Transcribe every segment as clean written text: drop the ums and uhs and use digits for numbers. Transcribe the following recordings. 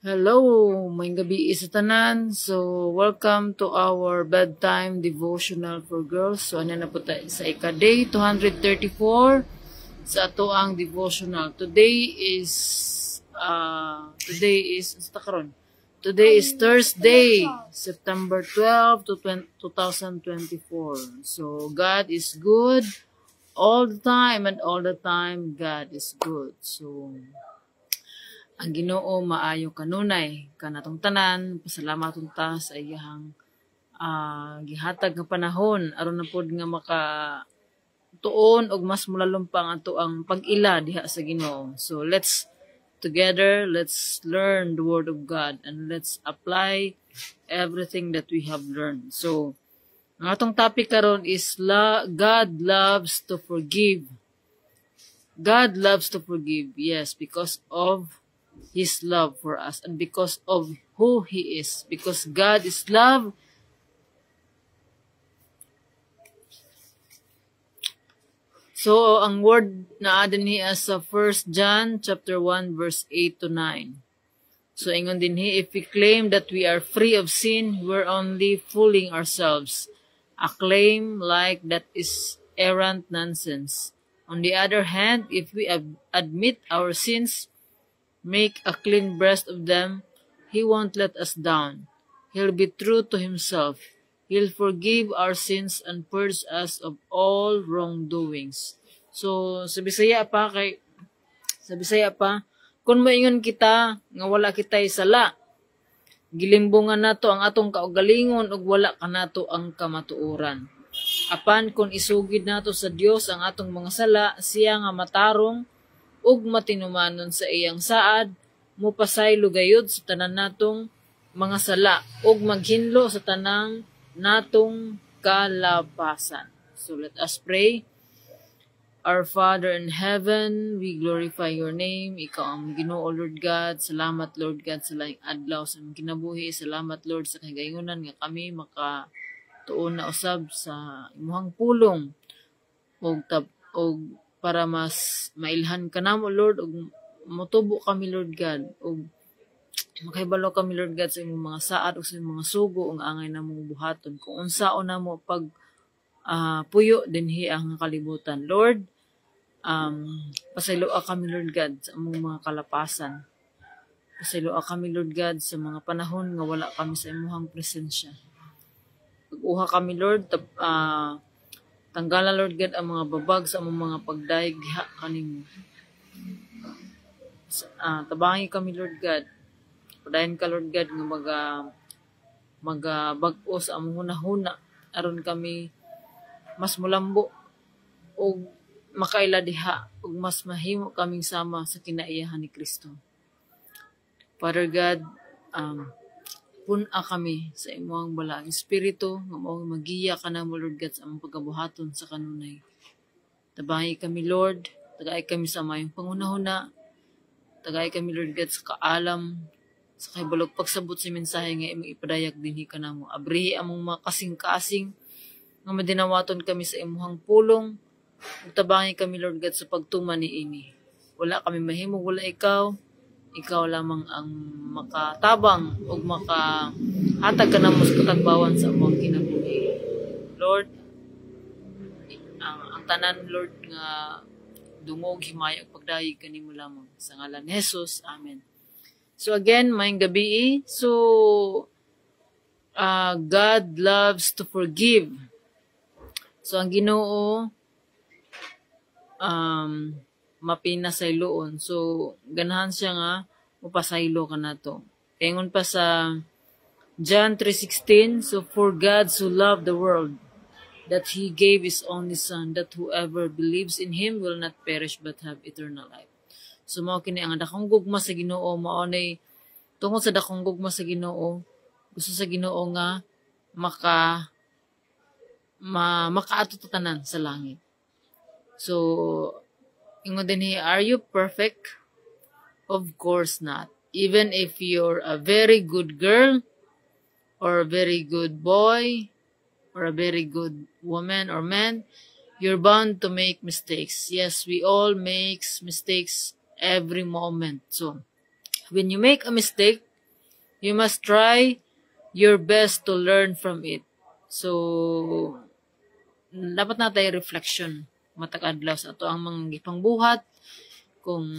Hello, may gabi sa tanan. So, welcome to our bedtime devotional for girls. So, ano na po tayo sa ika-day 234 sa ato ang devotional. Today is Thursday, September 12 to 2024. So, God is good all the time, and all the time God is good. So, ang Ginoo maayo kanunay kanatong tanan, pasalamat unta sa iyang gihatag nga panahon aron na pod nga maka tuon og mas mulalom pa ang ato ang pag-ila diha sa Ginoo. So let's learn the word of God and let's apply everything that we have learned. So ang atong topic karon is God loves to forgive. God loves to forgive, yes, because of His love for us and because of who He is. Because God is love. So, ang word na adin niya sa 1 John chapter 1 verse 8 to 9. So, ingon din he, if we claim that we are free of sin, we're only fooling ourselves. A claim like that is errant nonsense. On the other hand, if we admit our sins, make a clean breast of them, He won't let us down. He'll be true to Himself. He'll forgive our sins and purge us of all wrongdoings. So, sa Bisaya pa, kung maingon kita, nga wala kita'y sala, gilimbungan nato ang atong kaugalingon ug wala kanato ang kamatuoran. Apan kung isugid nato sa Dios ang atong mga sala, siya nga matarong ug matinumanon sa iyang saad, mupasaylo gayud sa tanan natong mga sala ug maghinlo sa tanang natong kalapasan. So let us pray. Our Father in heaven, we glorify your name. Ikaw ang Ginoo, Lord God. Salamat, Lord God, sa laing adlaw sa aming kinabuhi. Salamat, Lord, sa kagayunan nga kami makatuon na usab sa imuhang pulong og para mas mailhan ka namo, Lord, og motubo kami, Lord God, og makahibalo kami, Lord God, sa imong mga saad o sa imong mga sugo ang angay namong buhaton kung unsaon namo pag puyo dinhi ang kalibutan. Lord, pasayloa kami, Lord God, sa among mga kalapasan. Pasayloa kami, Lord God, sa mga panahon nga wala kami sa imong presensya. Pag-uha kami, Lord, tanggalan, Lord God, ang mga babag sa among mga pagdaig diha kanimo. Tabangi kami, Lord God. Padayon ka, Lord God, nga magabag-o sa among hunahuna aron kami mas mulambo o makaila diha ug mas mahimo kaming sama sa kinaiyahan ni Kristo. Father God, puna kami sa imong balaang espiritu nga mao magiya kanamo, Lord God, sa among pagabuhaton sa kanunay. Tabangi kami, Lord, tagay kami sa mayong pangunahuna, tagay kami, Lord God, sa kaalam, sa kahibalog pagsabot sa mensahe nga imong ipadayag dinhi kanamo. Abrihi among mga kasing-kasing nga madinawaton kami sa imuhang pulong. Tabangi kami, Lord God, sa pagtuman niini. Wala kami mahimo, wala ikaw. Ikaw lamang ang makatabang o makahatag ka na mo sa katagbawan sa among kinabuhi. Lord, ang tanan, Lord, nga dungog, himaya, pagdayig kanimo lamang. Sa ngalan ni Jesus, Amen. So again, mayong gabi. So, God loves to forgive. So ang Ginoo, mapinasayloon. So, ganahan siya nga, mapasaylo ka na to. Ingon pa sa John 3:16, so for God so loved the world, that He gave His only Son, that whoever believes in Him will not perish but have eternal life. So, mao kini ang dakong gugma sa Ginoo, mao nay tungod sa dakong gugma sa Ginoo, gusto sa Ginoo nga makaato tanan sa langit. So, ingon din he, are you perfect? Of course not. Even if you're a very good girl, or a very good boy, or a very good woman or man, you're bound to make mistakes. Yes, we all make mistakes every moment. So, when you make a mistake, You must try your best to learn from it. So, dapat na tayo reflection matag adlaw sa ato ang mga gipangbuhat kung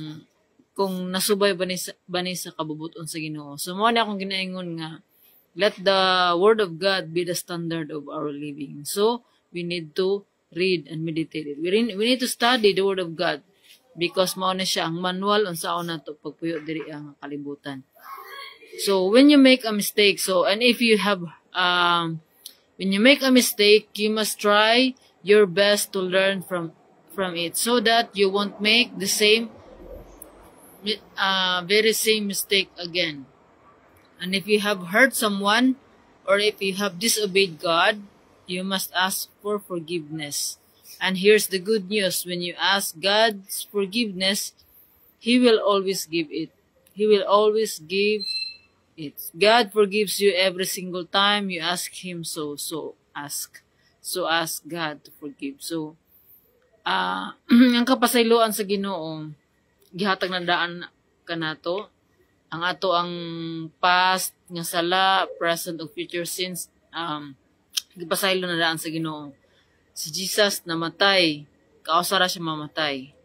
nasubay ba ni sa kabubuton sa Ginoo. So mo na akong ginaingon nga let the word of God be the standard of our living. So we need to read and meditate it. We need to study the word of God because mao na siya ang manual unsaon nato pagpuyo diri ang kalibutan. So when you make a mistake, and if you have when you make a mistake, you must try your best to learn from it so that you won't make the very same mistake again. And if you have hurt someone or if you have disobeyed God, you must ask for forgiveness. And here's the good news. When you ask God's forgiveness, He will always give it. He will always give it. God forgives you every single time you ask Him so ask God to forgive. So, ang kapasayloan sa Ginoo, gihatag na daan kanato ang ato ang past nga sala, present ug future sins, gipasaylo na daan sa Ginoo. Si Jesus namatay, kausara siya mamatay.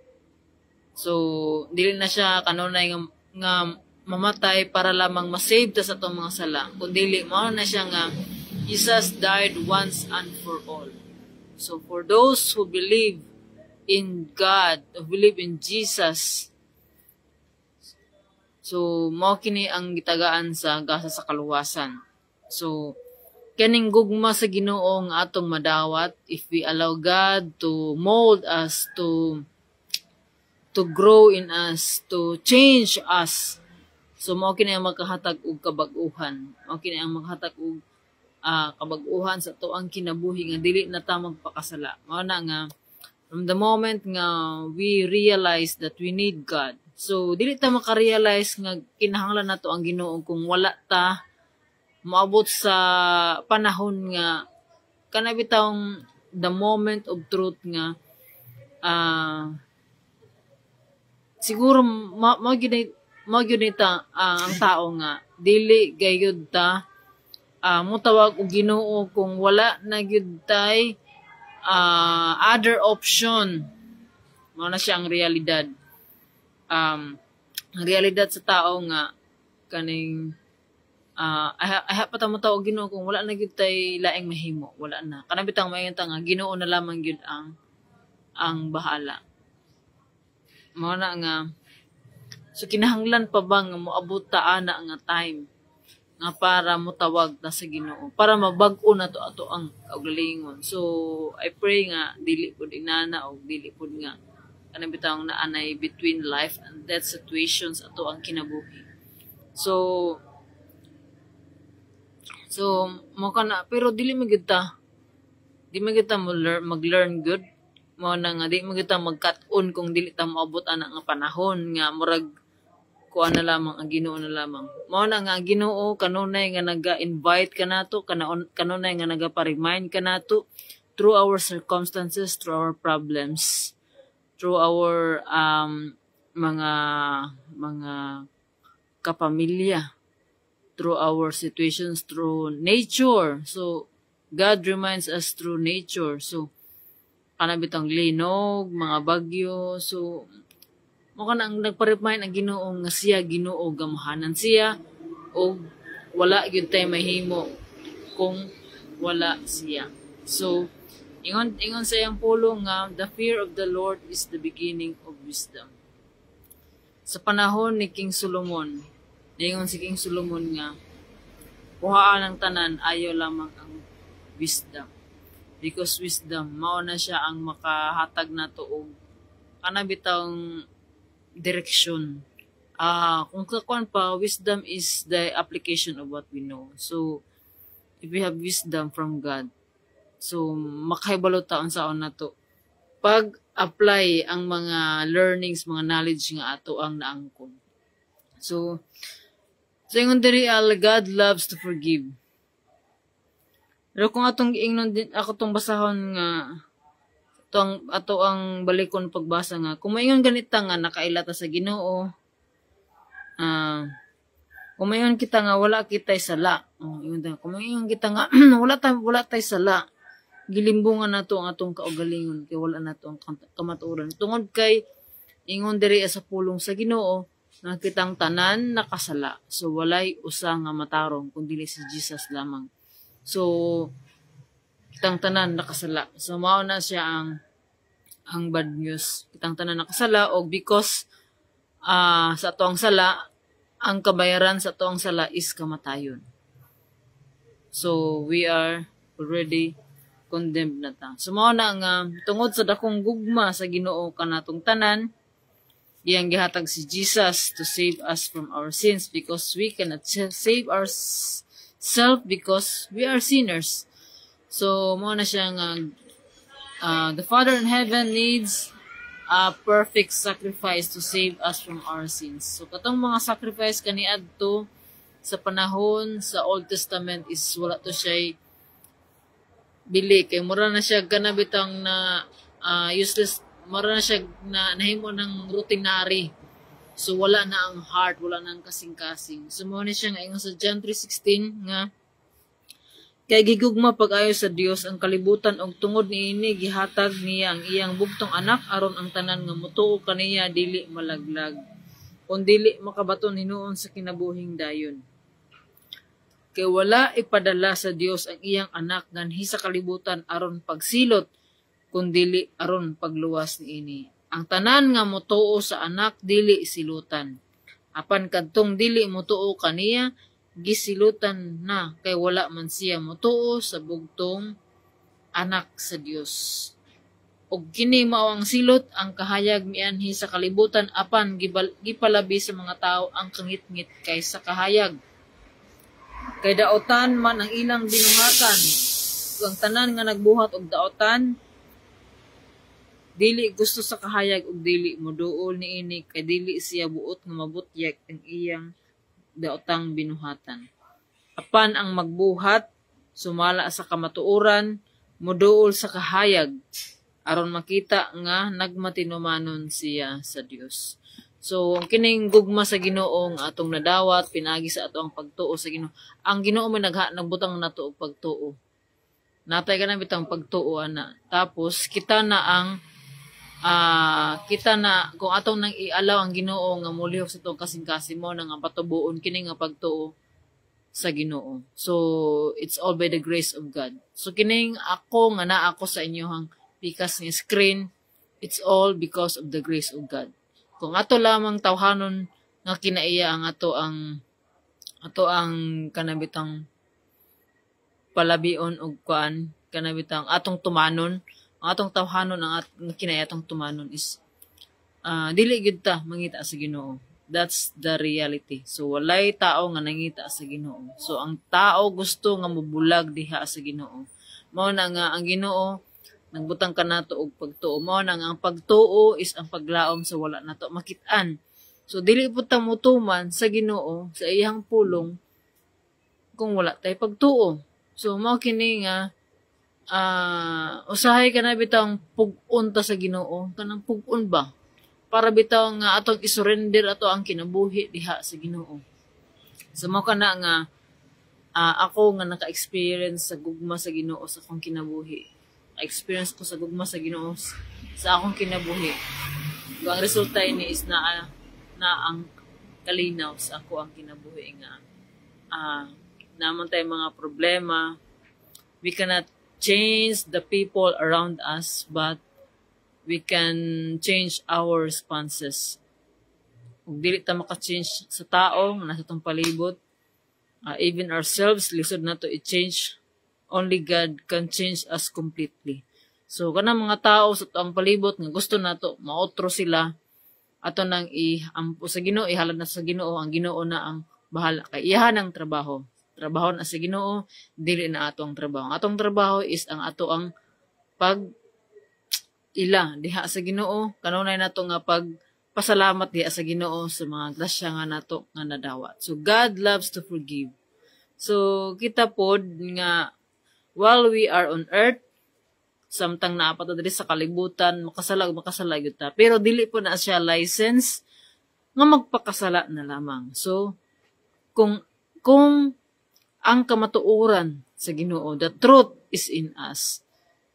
So, dili na siya kanunay nga mamatay para lamang masave ta sa atong mga sala. Kundi mao na siya nga Jesus died once and for all. So for those who believe in God, who believe in Jesus, so mao kini ang gitagaan sa gasa sa kaluwasan. So kaning gugma sa Ginoo nga atong madawat if we allow God to mold us, to grow in us, to change us. So mao kini ang magkahatag og kabag-uhan. Mao kini ang maghatag og kabag-uhan sa tuang kinabuhi nga dili na ta magpakasala. Mao na nga from the moment nga we realize that we need God. So dili ta makarealize nga kinahanglan nato ang Ginoo kung wala ta maabot sa panahon nga kana bitawng the moment of truth nga siguro mao gyud ta ang tao nga dili gayud ta mutawag og Ginoo kung wala na gyud tay other option. Mao na siya ang realidad. Ang realidad sa tao nga kaning ay pa ta mo tawag Ginoo kung wala na gyud tay laing mahimo, wala na. Kana bitang mayon ta nga Ginoo na lamang gyud ang bahala. Mao na nga so kinahanglan pa ba nga moabot ta ana nga time nga para motawag ta sa Ginoo para mabag-o na to ato ang kaugalingon. So I pray nga dili pud inana o dili pud nga kanang bitawng naanay between life and death situations ato ang kinabuhi. So mo kana pero dili magid ta mag-learn good. Mo na nga di magid ta mag-cut-on kung dili ta moabot ana nga panahon nga murag kuan na lamang ang Ginoo na lamang. Mao na nga ang Ginoo kanunay nga naga-invite kanato, kanunay nga nagapa-remind kanato through our circumstances, through our problems, through our mga kapamilya, through our situations, through nature. So God reminds us through nature. So kana bitang linog, mga bagyo. So mo kana ang nagpa-remind ang Ginoo nga siya Ginoo gamahanan siya o wala gyud tay mahimo kung wala siya. So ingon sa iyang pulo nga the fear of the Lord is the beginning of wisdom. Sa panahon ni King Solomon, ingon si King Solomon nga kuhaan ang tanan ayo lamang ang wisdom. Because wisdom mao na siya ang makahatag nato og kana bitawng direction. Kung kakuan pa, wisdom is the application of what we know. So, if we have wisdom from God, so, makahibalo taon saon na to. Pag-apply ang mga learnings, mga knowledge nga ato ang naangkon. So ingon diri God loves to forgive. Pero kung atong giingnon din, ako tong basahon nga, ato ang balikon pagbasa nga kung maingon ganita nga nakailata sa Ginoo Kumayon kita nga wala kitay sala. Yun da. Kumayon kita nga wala tay sala. Gilimbungan nato ang atong kaugalingon kay wala nato ang kamatuoran. Tungod kay ingon diri sa pulong sa Ginoo nga kitang tanan nakasala. So walay usa nga matarong kundi si Jesus lamang. So kitang tanan nakasala. So mao na siya ang bad news. Kitang tanan nakasala og because sa atoang sala ang kabayaran sa atoang sala is kamatayon. So we are already condemned na ta. So mao na nga tungod sa dakong gugma sa Ginoo kanatong tanan, iyang gihatag si Jesus to save us from our sins because we cannot save ourselves because we are sinners. So mao na siya nga the Father in heaven needs a perfect sacrifice to save us from our sins. So katong mga sacrifice kaniadto sa panahon sa Old Testament is wala to siya bili kay mura na siya ganabitang na useless, mura na siya na nahimo ng routinary. So wala na ang heart, wala na ang kasing-kasing. So mo ni siya nga ingon sa John 3:16 nga kay gigugma pag-ayo sa Dios ang kalibutan og tungod niini gihatag niya ang iyang bugtong anak aron ang tanan nga motuo kaniya dili malaglag kun dili makabaton hinuon sa kinabuhing dayon. Kay wala ipadala sa Dios ang iyang anak nganhi sa kalibutan aron pagsilot kundi aron pagluwas niini. Ang tanan nga motuo sa anak dili silutan. Apan kadtong dili motuo kaniya gisilutan na kay wala man siya motuo sa bugtong anak sa Dios. Og kini mao ang silot ang kahayag mianhi sa kalibutan apan gipalabi sa mga tao ang kangit-ngit kaysa kahayag. Kay daotan man ang ilang binuhatan. Ang tanan nga nagbuhat og daotan dili gusto sa kahayag og dili moduol niini kay dili siya buot nga mabutyag ang iyang daotang binuhatan. Apan ang magbuhat sumala sa kamatuoran moduol sa kahayag aron makita nga nagmatinumanon siya sa Dios. So, ang kining gugma sa Ginoo nga atong nadawat, pinagi sa atong pagtuo sa Ginoo. Ang Ginoo man nagbutang nato og pagtuo. Natay ka na bitang pagtuo ana. Tapos kita na kung atong nang ialaw ang Ginoo nga mulihok sa atong kasing-kasing mo nga patubuon kini nga pagtuo sa Ginoo. So, it's all by the grace of God. So, kining ako nga naa ako sa inyohang pikas ni screen, it's all because of the grace of God. Kung ato lamang tawhanon nga kinaiya ang ato ang kanabitang palabion og kuan kanabitang atong tumanon ang atong tawhanon ang kinaiya atong tumanon is dili gyud ta mangita sa Ginoo. That's the reality. So walay tao nga nangita sa Ginoo. So ang tao gusto nga mobulag diha sa Ginoo. Mao na nga ang Ginoo nagbutang ka nato og pagtuo. Mao na nga ang pagtuo is ang paglaom sa wala nato makit-an. So dili pud ta mutuman sa Ginoo sa iyang pulong kung wala tay pagtuo. So mao kini nga usahay ka na bitang pug-on ta sa Ginoo, kanang pug-on ba? Para bitaw nga atong isurrender ato ang kinabuhi diha sa Ginoo. So mao kana nga ako nga naka-experience sa gugma sa Ginoo sa akong kinabuhi. Experience ko sa gugma sa Ginoo sa akong kinabuhi. So, ang resulta ini is na ang kalinaw sa ako ang kinabuhi nga naman tayo mga problema. We cannot change the people around us, but we can change our responses. Kung dili ta maka-change sa tao nga nasa tong palibot, even ourselves lisod na to i-change. Only God can change us completely. So, kanang mga tao sa toang palibot nga gusto nato maotro sila ato nang iampo sa Ginoo, ihalad na sa Ginoo, ang Ginoo na ang bahala kay iyahan ang trabaho. Trabaho na sa Ginoo, dili na ato ang trabaho. Atong trabaho is ang ato ang ila diha sa Ginoo, kanunay nato nga pasalamat diha sa Ginoo sa mga grasya nga nato nga nadawat. So God loves to forgive. So kita pod nga while we are on earth, samtang naapato diri sa kalibutan, makasalag gyud ta. Pero dili po na siya license nga magpakasala na lamang. So kung ang kamatuoran sa Ginoo, the truth is in us.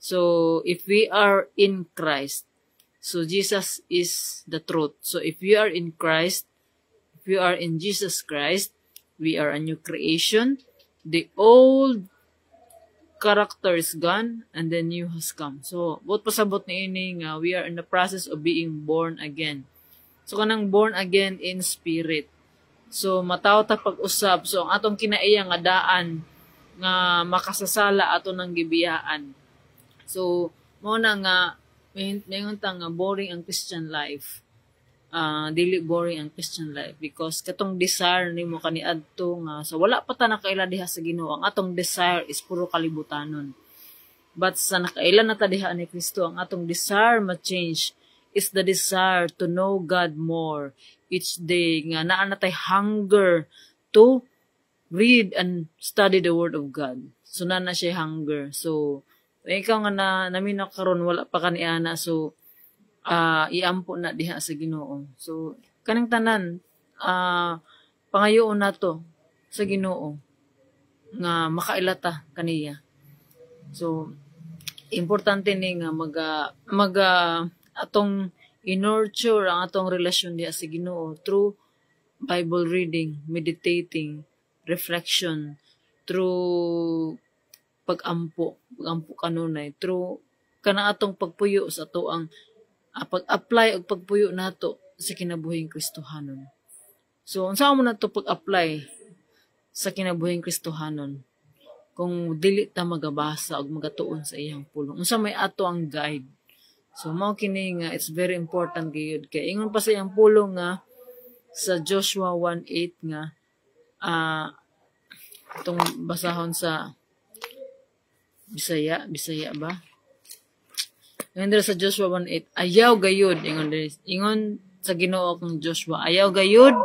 So if we are in Christ, so Jesus is the truth. So if we are in Christ, if we are in Jesus Christ, we are a new creation. The old character is gone and the new has come. So both pasabot ni ini nga we are in the process of being born again. So kanang born again in spirit. So mataw ta pag-usab. So ang atong kinaiya nga daan nga makasasala ato ng gibiyaan. So mo na nga mayon ta nga boring ang Christian life. Dili boring ang Christian life because katong desire nimo kaniadto nga so wala pa ta nakaila diha sa Ginoo, ang atong desire is puro kalibutanon. But sa nakaila na ta diha ni Kristo, ang atong desire ma-change is the desire to know God more each day, nga naa na tay hunger to read and study the Word of God. So na siya hunger. So ikaw nga naminaw karon wala pa kaniana, so iampo na diha sa Ginoo. So kanang tanan pangayoon nato sa Ginoo nga makailata kaniya. So importante ni nga atong in-nurture ang atong relasyon diha sa Ginoo through Bible reading, meditating, reflection, through pag-ampo kanunay, through kana atong pagpuyo sa atoang pag-apply og pagpuyo nato sa kinabuhing Kristohanon. So unsa mo nato pag-apply sa kinabuhing Kristohanon kung dili ta magabasa og magatuon sa iyang pulong? Unsa may ato ang guide? So mao kini nga it's very important gyud kay ingon pa sa iyang pulong nga sa Joshua 1:8 nga itong basahon sa Bisaya ba? Ngayon sa Joshua 1:8, ayaw gayud, ingon sa Ginoo kang Joshua, ayaw gayud,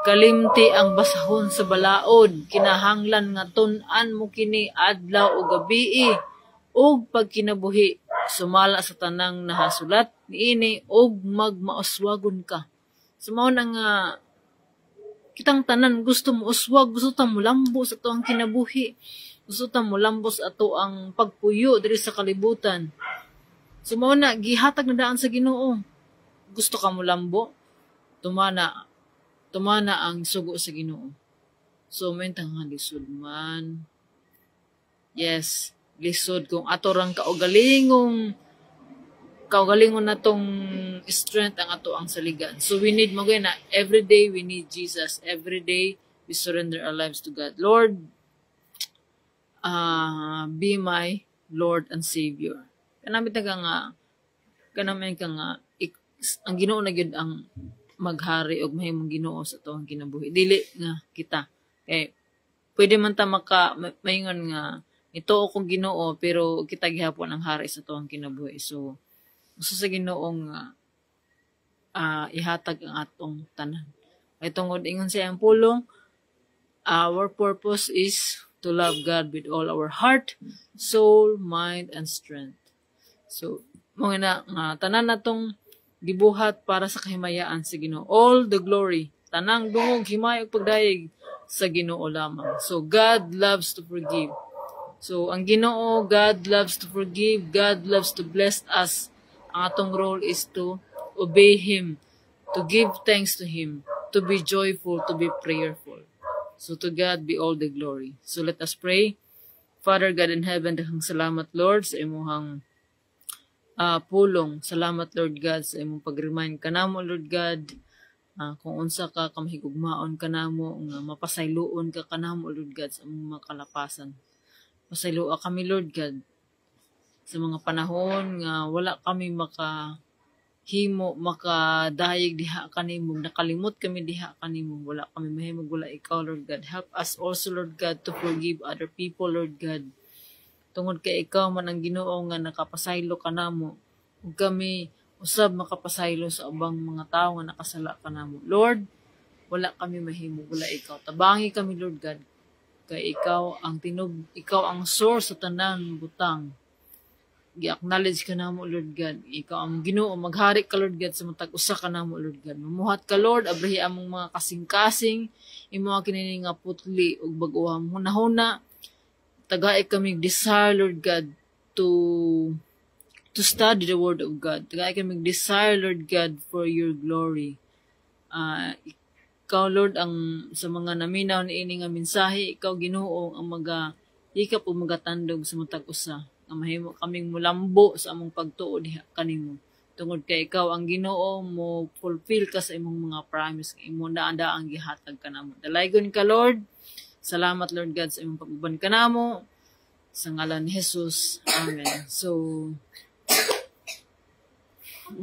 kalimti ang basahon sa balaod, kinahanglan nga tun-an mo kini adlaw o gabii, ug pagkinabuhi, sumala sa tanang nahasulat, niini, ug magmauswagon ka. Sumaw na nga, kitang tanan, gusto mo uswag, gusto ta mo lambo sa to ang kinabuhi, gusto ta mo lambo sa ato ang pagpuyo diri sa kalibutan. So mao na gihatag na daan sa Ginoo. Gusto ka mo lambo? Tumana ang sugo sa Ginoo. So mentang lisod man. Yes, lisod kung ato rang kaugalingong natong strength ang ato ang saligan. So we need na every day we need Jesus. Every day we surrender our lives to God. Lord, be my Lord and Savior. Kanamit ka nga ang Ginoo na gyud ang maghari og mahimong Ginoo sa atong kinabuhi. Dili nga kita. Pwede man ta maingon nga ito akong Ginoo pero kita gihapon ang hari sa atong kinabuhi. So gusto sa Ginoo nga ihatag ang atong tanan. Kay tungod ingon sa iyang pulong, our purpose is to love God with all our heart, soul, mind, and strength. So, mga tanan natong gibuhat para sa kahimayaan sa Ginoo. All the glory, tanang dungog, himay ug pagdayeg sa Ginoo lamang. So, God loves to forgive. So, ang Ginoo, God loves to forgive, God loves to bless us. Ang atong role is to obey Him, to give thanks to Him, to be joyful, to be prayerful. So, to God be all the glory. So, let us pray. Father God in heaven, daghang salamat Lord sa imuhang pulong. Salamat Lord God sa imong pag-remind kanamo Lord God kung unsa ka kamahigugmaon kanamo nga mapasayloon ka kanamo Lord God sa imong mga kalapasan. Pasayloa kami Lord God sa mga panahon nga wala kami makadayeg diha kanimo, nakalimot kami diha kanimo, wala kami mahimog wala ikaw Lord God. Help us also Lord God to forgive other people Lord God. Tungod kay ikaw man ang Ginoo nga nakapasaylo kanamo, ug kami usab makapasaylo sa ubang mga tawo nga nakasala kanamo. Lord, wala kami mahimog wala ikaw. Tabangi kami Lord God. Kay ikaw ang ikaw ang source sa tanan butang. gi-acknowledge ka namo Lord God, ikaw ang Ginoo, maghari ka Lord God sa matag usa ka namo Lord God. Mamuhat ka Lord, abrahi among mga kasing-kasing, imo kini nga putli ug bag-ohang hunahuna. Tagay kami desire Lord God to study the word of God. Tagay kami desire Lord God for your glory. Ikaw Lord ang sa mga naminaw ni ini nga mensahe, ikaw Ginoo ang hikap o magatandog sa matag usa nga mahimo kaming mulambo sa among pagtuo diha kanimo tungod kay ikaw ang Ginoo mo fulfill ka sa imong mga promise imo daanda ang gihatag kanamo. Dalaygon ka Lord, salamat Lord God sa imong pag-uban kanamo sa ngalan ni Jesus, amen. So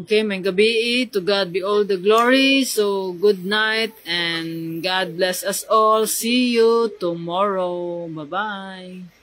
okay, may gabi, to God be all the glory. So good night and God bless us all. See you tomorrow. Bye bye.